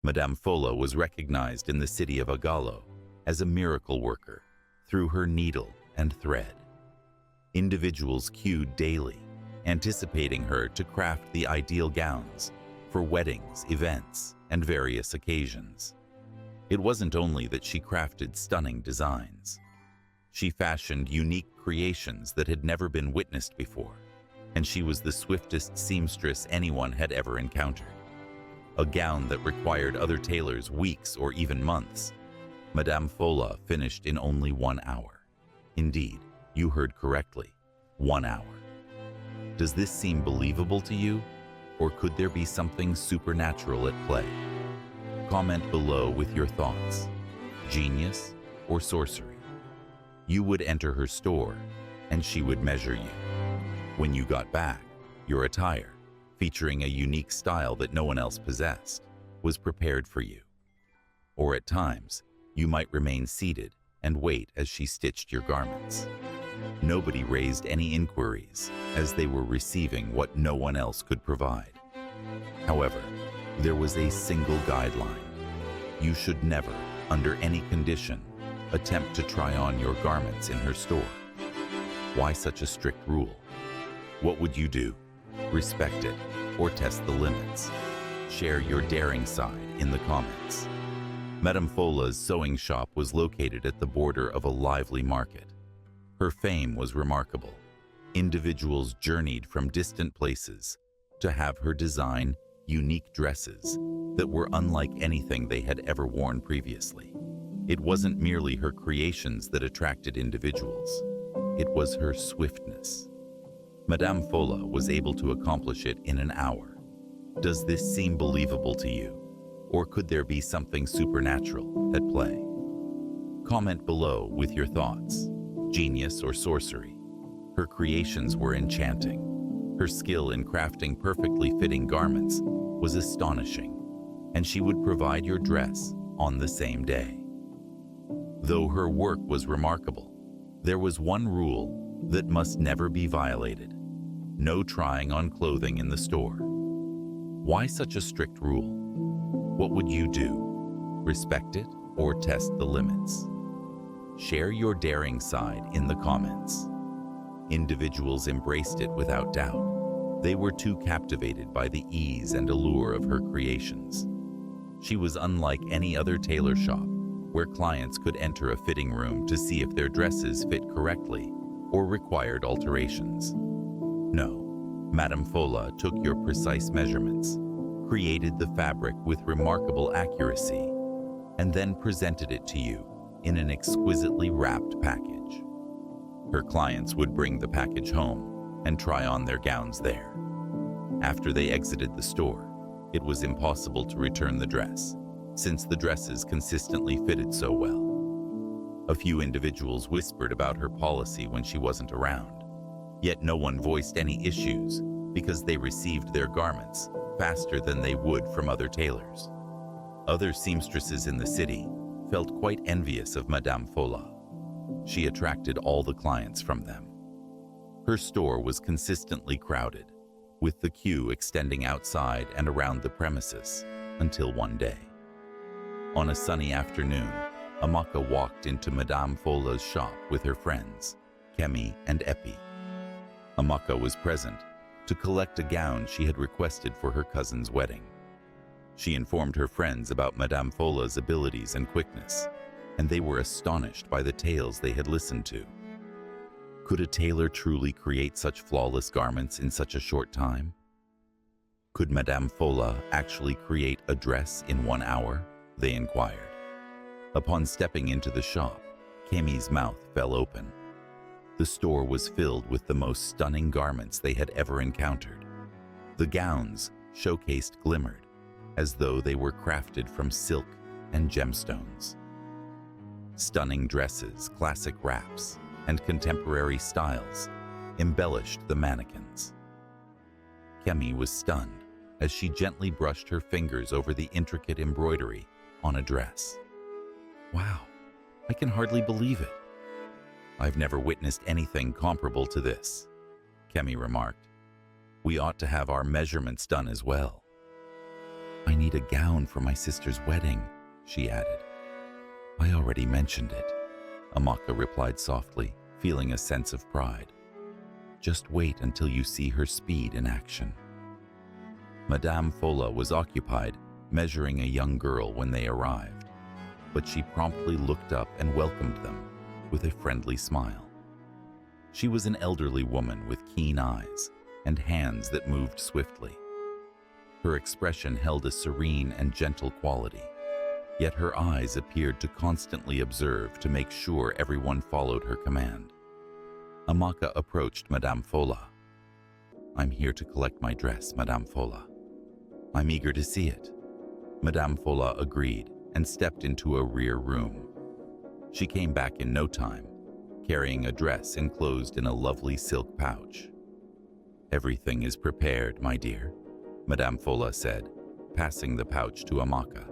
Madame Fola was recognized in the city of Agalo as a miracle worker through her needle and thread. Individuals queued daily, anticipating her to craft the ideal gowns for weddings, events, and various occasions. It wasn't only that she crafted stunning designs. She fashioned unique creations that had never been witnessed before, and she was the swiftest seamstress anyone had ever encountered. A gown that required other tailors weeks or even months, Madame Fola finished in only 1 hour. Indeed, you heard correctly, 1 hour. Does this seem believable to you, or could there be something supernatural at play? Comment below with your thoughts. Genius or sorcery? You would enter her store, and she would measure you. When you got back, your attire, featuring a unique style that no one else possessed, was prepared for you. Or at times, you might remain seated and wait as she stitched your garments. Nobody raised any inquiries, as they were receiving what no one else could provide. However, there was a single guideline. You should never, under any condition, attempt to try on your garments in her store. Why such a strict rule? What would you do? Respect it or test the limits? Share your daring side in the comments. Madame Fola's sewing shop was located at the border of a lively market. Her fame was remarkable. Individuals journeyed from distant places to have her design unique dresses that were unlike anything they had ever worn previously. It wasn't merely her creations that attracted individuals. It was her swiftness. Madame Fola was able to accomplish it in an hour. Does this seem believable to you? Or could there be something supernatural at play? Comment below with your thoughts. Genius or sorcery? Her creations were enchanting. Her skill in crafting perfectly fitting garments was astonishing, and she would provide your dress on the same day. Though her work was remarkable, there was one rule that must never be violated: no trying on clothing in the store. Why such a strict rule? What would you do? Respect it or test the limits? Share your daring side in the comments. Individuals embraced it without doubt. They were too captivated by the ease and allure of her creations. She was unlike any other tailor shop, where clients could enter a fitting room to see if their dresses fit correctly or required alterations. No, Madame Fola took your precise measurements, created the fabric with remarkable accuracy, and then presented it to you in an exquisitely wrapped package. Her clients would bring the package home and try on their gowns there. After they exited the store, it was impossible to return the dress, since the dresses consistently fitted so well. A few individuals whispered about her policy when she wasn't around, yet no one voiced any issues because they received their garments faster than they would from other tailors. Other seamstresses in the city felt quite envious of Madame Fola. She attracted all the clients from them. Her store was consistently crowded, with the queue extending outside and around the premises, until one day. On a sunny afternoon, Amaka walked into Madame Fola's shop with her friends, Kemi and Epi. Amaka was present to collect a gown she had requested for her cousin's wedding. She informed her friends about Madame Fola's abilities and quickness, and they were astonished by the tales they had listened to. Could a tailor truly create such flawless garments in such a short time? Could Madame Fola actually create a dress in 1 hour? They inquired. Upon stepping into the shop, Kemi's mouth fell open. The store was filled with the most stunning garments they had ever encountered. The gowns, showcased, glimmered, as though they were crafted from silk and gemstones. Stunning dresses, classic wraps, and contemporary styles embellished the mannequins. Kemi was stunned as she gently brushed her fingers over the intricate embroidery on a dress. Wow, I can hardly believe it. I've never witnessed anything comparable to this, Kemi remarked. We ought to have our measurements done as well. I need a gown for my sister's wedding, she added. I already mentioned it, Amaka replied softly, feeling a sense of pride. Just wait until you see her speed in action. Madame Fola was occupied measuring a young girl when they arrived, but she promptly looked up and welcomed them with a friendly smile. She was an elderly woman with keen eyes and hands that moved swiftly. Her expression held a serene and gentle quality, yet her eyes appeared to constantly observe to make sure everyone followed her command. Amaka approached Madame Fola. I'm here to collect my dress, Madame Fola. I'm eager to see it. Madame Fola agreed and stepped into a rear room. She came back in no time, carrying a dress enclosed in a lovely silk pouch. Everything is prepared, my dear, Madame Fola said, passing the pouch to Amaka.